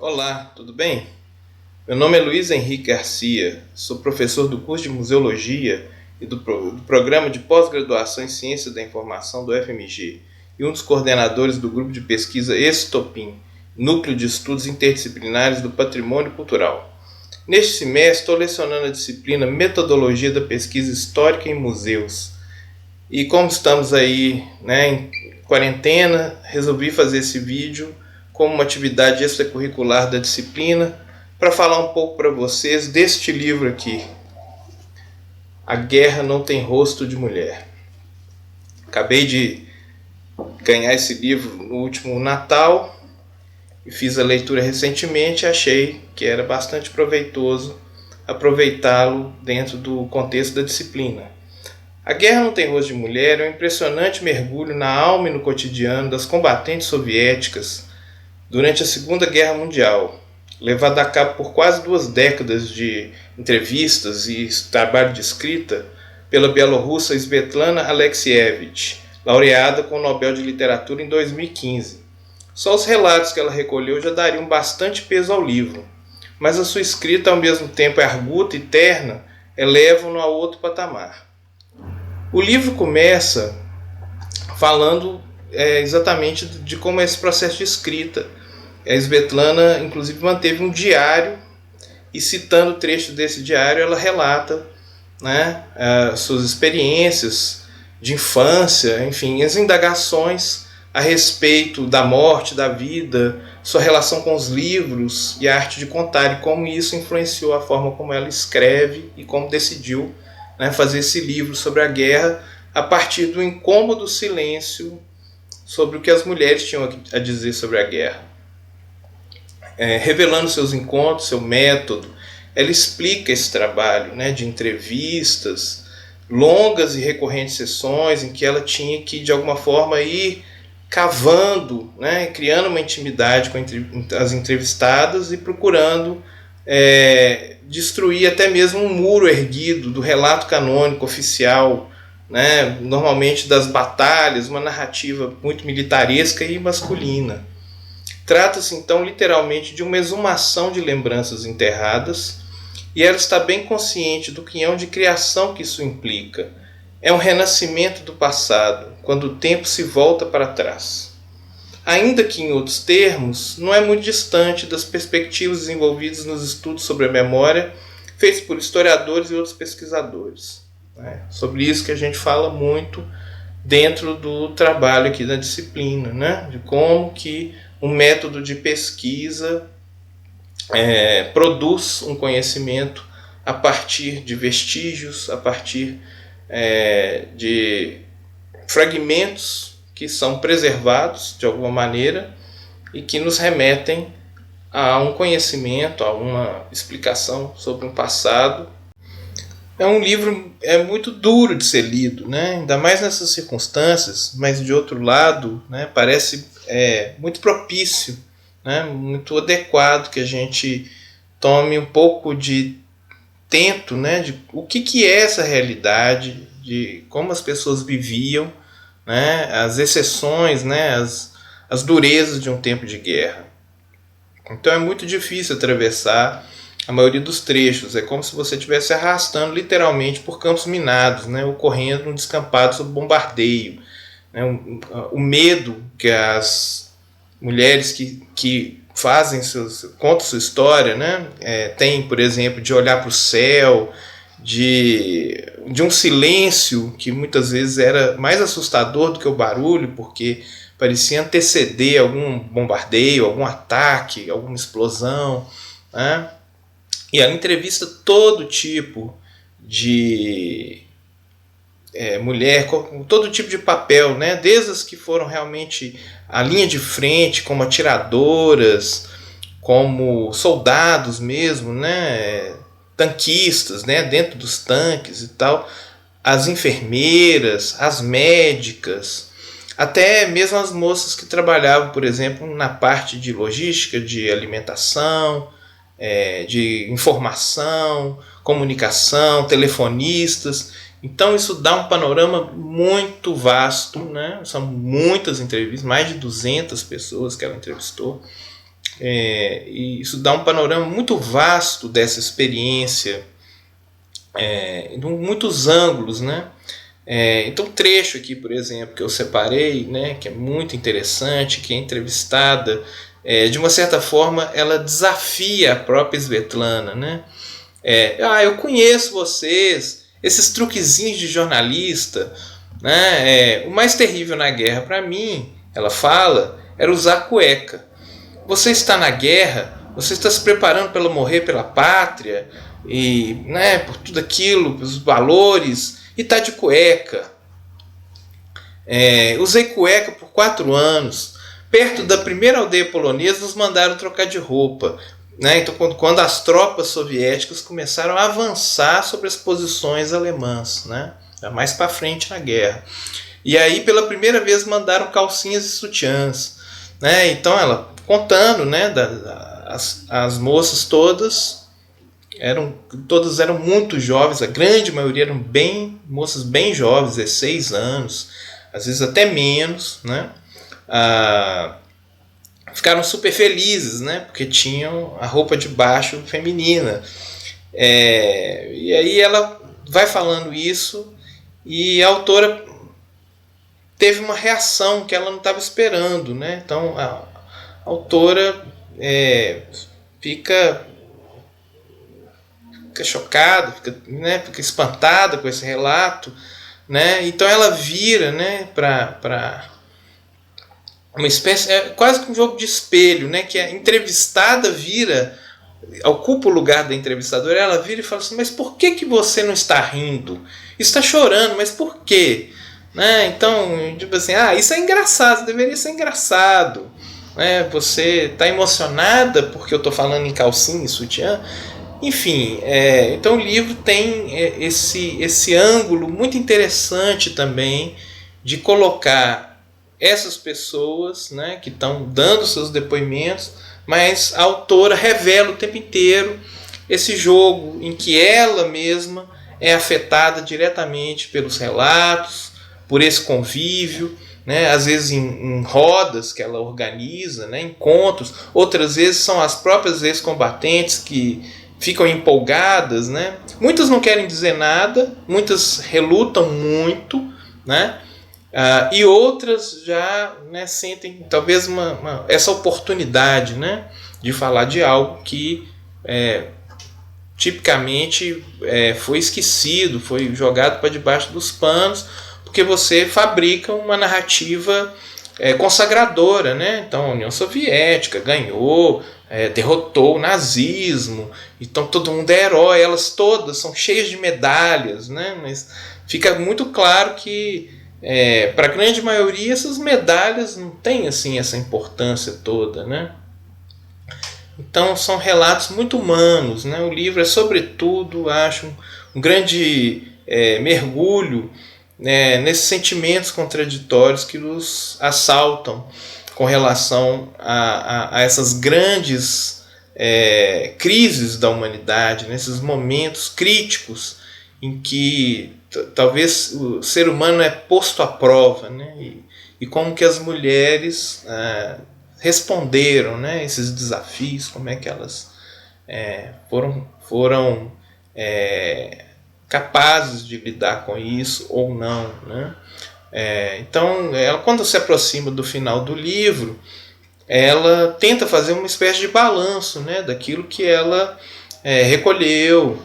Olá, tudo bem? Meu nome é Luiz Henrique Garcia, sou professor do curso de Museologia e do Programa de Pós-Graduação em Ciência da Informação do FMG e um dos coordenadores do grupo de pesquisa Estopim, Núcleo de Estudos Interdisciplinares do Patrimônio Cultural. Neste semestre estou lecionando a disciplina Metodologia da Pesquisa Histórica em Museus. E como estamos aí em quarentena, resolvi fazer esse vídeo como uma atividade extracurricular da disciplina para falar um pouco para vocês deste livro aqui, A Guerra Não Tem Rosto de Mulher. Acabei de ganhar esse livro no último Natal e fiz a leitura recentemente e achei que era bastante proveitoso aproveitá-lo dentro do contexto da disciplina. A Guerra Não Tem Rosto de Mulher é um impressionante mergulho na alma e no cotidiano das combatentes soviéticas durante a Segunda Guerra Mundial, levado a cabo por quase 2 décadas de entrevistas e trabalho de escrita pela bielorrussa Svetlana Alexievich, laureada com o Nobel de Literatura em 2015. Só os relatos que ela recolheu já dariam bastante peso ao livro, mas a sua escrita, ao mesmo tempo arguta e terna, eleva-no a outro patamar. O livro começa falando exatamente de como é esse processo de escrita. A Svetlana, inclusive, manteve um diário e, citando trecho desse diário, ela relata suas experiências de infância, enfim, as indagações a respeito da morte, da vida, sua relação com os livros e a arte de contar e como isso influenciou a forma como ela escreve e como decidiu fazer esse livro sobre a guerra a partir do incômodo silêncio sobre o que as mulheres tinham a dizer sobre a guerra. Revelando seus encontros, seu método, ela explica esse trabalho de entrevistas, longas e recorrentes sessões em que ela tinha que, de alguma forma, ir cavando, criando uma intimidade com as entrevistadas e procurando destruir até mesmo um muro erguido do relato canônico oficial, normalmente das batalhas, uma narrativa muito militaresca e masculina. Trata-se então literalmente de uma exumação de lembranças enterradas e ela está bem consciente do quinhão de criação que isso implica. É um renascimento do passado, quando o tempo se volta para trás. Ainda que em outros termos, não é muito distante das perspectivas desenvolvidas nos estudos sobre a memória feitos por historiadores e outros pesquisadores. Sobre isso que a gente fala muito dentro do trabalho aqui da disciplina, de como que um método de pesquisa produz um conhecimento a partir de vestígios, a partir de fragmentos que são preservados de alguma maneira e que nos remetem a um conhecimento, a uma explicação sobre um passado. É um livro muito duro de ser lido, ainda mais nessas circunstâncias, mas de outro lado parece muito propício, muito adequado que a gente tome um pouco de tento de o que é essa realidade, de como as pessoas viviam, as exceções, as durezas de um tempo de guerra. Então é muito difícil atravessar a maioria dos trechos, é como se você estivesse arrastando literalmente por campos minados, ou correndo um descampado sob bombardeio. O medo que as mulheres que contam sua história, tem, por exemplo, de olhar para o céu, de um silêncio que muitas vezes era mais assustador do que o barulho, porque parecia anteceder algum bombardeio, algum ataque, alguma explosão. E ela entrevista todo tipo de mulher, com todo tipo de papel, desde as que foram realmente à linha de frente, como atiradoras, como soldados mesmo, tanquistas, dentro dos tanques e tal, as enfermeiras, as médicas, até mesmo as moças que trabalhavam, por exemplo, na parte de logística, de alimentação, de informação, comunicação, telefonistas. Então isso dá um panorama muito vasto, são muitas entrevistas, mais de 200 pessoas que ela entrevistou, E isso dá um panorama muito vasto dessa experiência, em muitos ângulos, né? Então, um trecho aqui, por exemplo, que eu separei, né, que é muito interessante, que é entrevistada, de uma certa forma, ela desafia a própria Svetlana, né? Eu conheço vocês, esses truquezinhos de jornalista, né? O mais terrível na guerra para mim, ela fala, era usar cueca. Você está na guerra, você está se preparando para morrer pela pátria, e, né, por tudo aquilo, pelos valores, e está de cueca. Usei cueca por 4 anos. Perto da primeira aldeia polonesa, nos mandaram trocar de roupa. Né? Então, quando as tropas soviéticas começaram a avançar sobre as posições alemãs, né? Mais para frente na guerra. E aí, pela primeira vez, mandaram calcinhas e sutiãs. Né? Então, ela contando, né, as moças todas eram muito jovens, a grande maioria eram moças bem jovens, 16 anos, às vezes até menos, né? Ficaram super felizes, né? Porque tinham a roupa de baixo feminina. E aí ela vai falando isso e a autora teve uma reação que ela não estava esperando, né? Então a autora fica chocada, fica espantada com esse relato, né? Então ela vira, né, para uma espécie, quase que um jogo de espelho, né, que a entrevistada ocupa o lugar da entrevistadora, ela vira e fala assim, mas por que você não está rindo? Está chorando, mas por quê? Né? Então, tipo assim, isso é engraçado, deveria ser engraçado. Né? Você está emocionada porque eu estou falando em calcinha e sutiã? Enfim, então o livro tem esse ângulo muito interessante também de colocar essas pessoas, né, que estão dando seus depoimentos, mas a autora revela o tempo inteiro esse jogo em que ela mesma é afetada diretamente pelos relatos, por esse convívio, né, às vezes em rodas que ela organiza, né, encontros, outras vezes são as próprias ex-combatentes que ficam empolgadas, né? Muitas não querem dizer nada, muitas relutam muito, né? E outras já, né, sentem talvez essa oportunidade, né, de falar de algo que tipicamente foi esquecido, foi jogado para debaixo dos panos, porque você fabrica uma narrativa consagradora, né? Então a União Soviética ganhou, derrotou o nazismo, então todo mundo é herói, elas todas são cheias de medalhas, né? Mas fica muito claro que para a grande maioria essas medalhas não têm assim essa importância toda, né? Então são relatos muito humanos, né? O livro é sobretudo, acho, um grande mergulho, nesses sentimentos contraditórios que nos assaltam com relação a essas grandes crises da humanidade, nesses momentos críticos em que talvez o ser humano é posto à prova, né? E como que as mulheres responderam, né, esses desafios, como é que elas foram capazes de lidar com isso ou não, né? Então, ela, quando se aproxima do final do livro, ela tenta fazer uma espécie de balanço, né, daquilo que ela recolheu.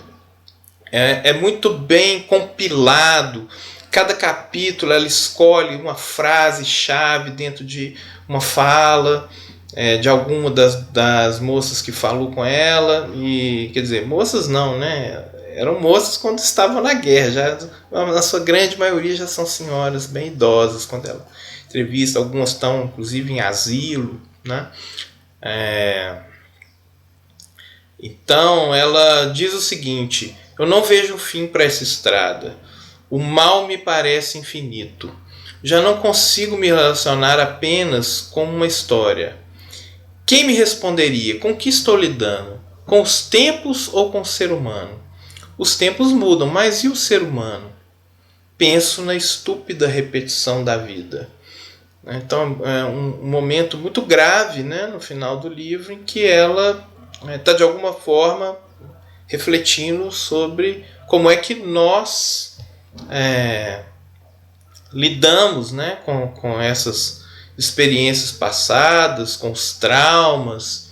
É muito bem compilado. Cada capítulo ela escolhe uma frase-chave dentro de uma fala de alguma das moças que falou com ela. E, quer dizer, moças não, né? Eram moças quando estavam na guerra, já, na sua grande maioria já são senhoras bem idosas quando ela entrevista, algumas estão inclusive em asilo, né? Então ela diz o seguinte: eu não vejo fim para essa estrada, o mal me parece infinito, já não consigo me relacionar apenas com uma história. Quem me responderia? Com que estou lidando? Com os tempos ou com o ser humano? Os tempos mudam, mas e o ser humano? Penso na estúpida repetição da vida. Então é um momento muito grave, né, no final do livro, em que ela está de alguma forma refletindo sobre como é que nós lidamos, né, com essas experiências passadas, com os traumas,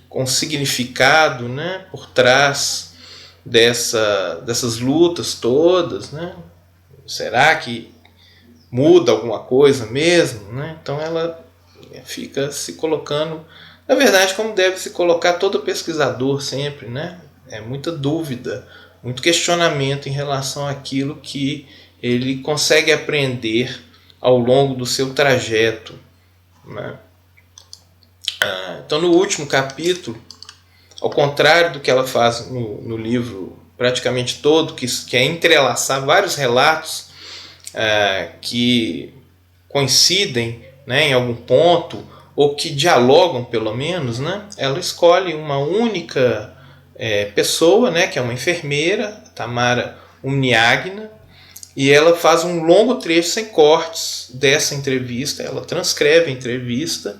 com o significado, né, por trás dessas lutas todas, né? Será que muda alguma coisa mesmo, né? Então ela fica se colocando, na verdade, como deve se colocar todo pesquisador sempre, né? É muita dúvida, muito questionamento em relação àquilo que ele consegue aprender ao longo do seu trajeto, né? Então, no último capítulo, ao contrário do que ela faz no livro praticamente todo, que é entrelaçar vários relatos que coincidem, né, em algum ponto, ou que dialogam pelo menos, né, ela escolhe uma única pessoa, né, que é uma enfermeira, Tamara Umniagna, e ela faz um longo trecho sem cortes dessa entrevista, ela transcreve a entrevista,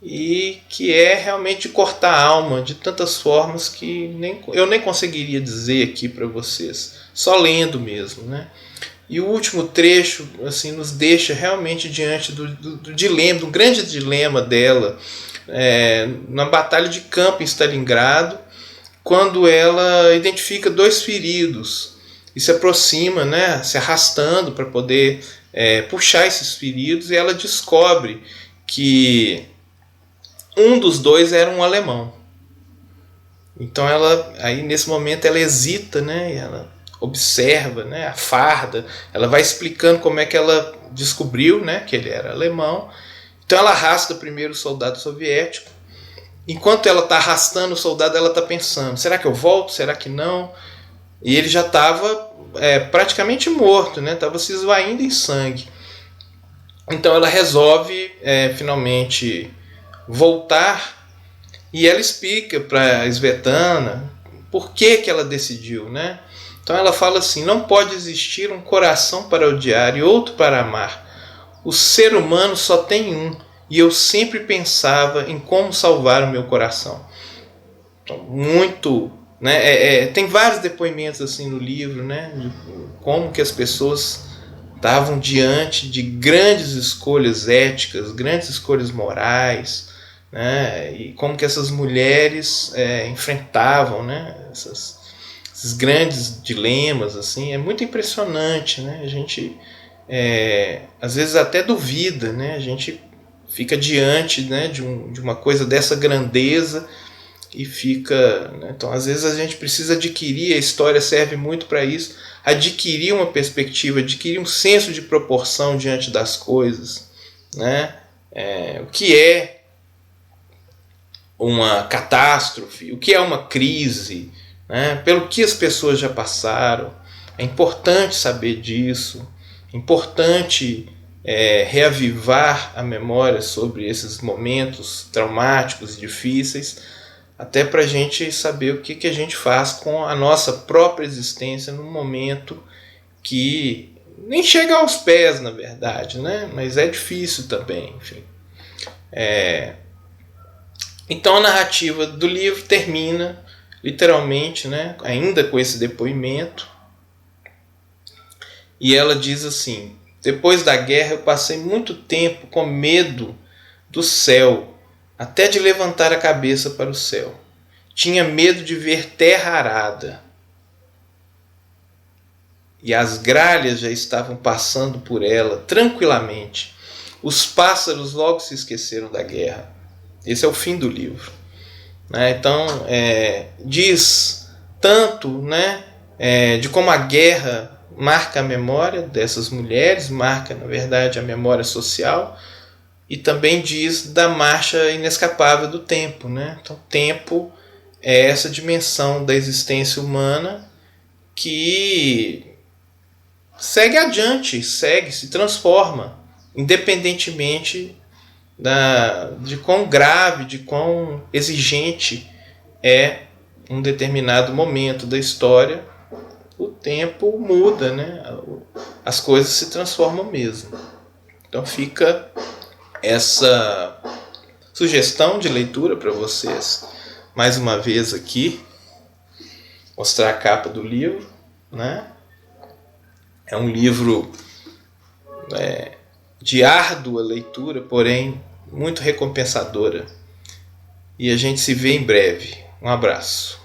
e que é realmente cortar a alma de tantas formas que eu nem conseguiria dizer aqui para vocês, só lendo mesmo, né? E o último trecho assim, nos deixa realmente diante do dilema, do grande dilema dela, na batalha de campo em Stalingrado, quando ela identifica 2 feridos e se aproxima, né, se arrastando para poder puxar esses feridos, e ela descobre que um dos 2 era um alemão. Então aí nesse momento ela hesita, né? Ela observa, né, a farda. Ela vai explicando como é que ela descobriu, né, que ele era alemão. Então ela arrasta primeiro o soldado soviético. Enquanto ela está arrastando o soldado, ela está pensando: será que eu volto? Será que não? E ele já estava praticamente morto, né? Estava se esvaindo em sangue. Então ela resolve finalmente voltar, e ela explica para Svetlana por que ela decidiu, né? Então ela fala assim: não pode existir um coração para odiar e outro para amar. O ser humano só tem um, e eu sempre pensava em como salvar o meu coração. Então, muito, né? Tem vários depoimentos assim no livro, né? De como que as pessoas estavam diante de grandes escolhas éticas, grandes escolhas morais, né? E como que essas mulheres enfrentavam, né, esses grandes dilemas, assim. É muito impressionante, né? A gente às vezes até duvida, né? A gente fica diante, né, de uma coisa dessa grandeza e fica, né? Então às vezes a gente precisa adquirir, a história serve muito para isso, adquirir uma perspectiva, adquirir um senso de proporção diante das coisas, né? O que é uma catástrofe, o que é uma crise, né? Pelo que as pessoas já passaram. É importante saber disso, é importante reavivar a memória sobre esses momentos traumáticos e difíceis, até para a gente saber o que a gente faz com a nossa própria existência num momento que nem chega aos pés, na verdade, né? Mas é difícil também, enfim. Então a narrativa do livro termina literalmente, né, ainda com esse depoimento, e ela diz assim: depois da guerra eu passei muito tempo com medo do céu, até de levantar a cabeça para o céu. Tinha medo de ver terra arada. E as gralhas já estavam passando por ela tranquilamente. Os pássaros logo se esqueceram da guerra. Esse é o fim do livro. Então, diz tanto, né, de como a guerra marca a memória dessas mulheres, marca, na verdade, a memória social, e também diz da marcha inescapável do tempo, né? Então, o tempo é essa dimensão da existência humana que segue adiante, se transforma, independentemente de quão grave, de quão exigente é um determinado momento da história. O tempo muda, né? As coisas se transformam mesmo. Então fica essa sugestão de leitura para vocês. Mais uma vez aqui, mostrar a capa do livro, né? É um livro de árdua leitura, porém muito recompensadora. E a gente se vê em breve. Um abraço.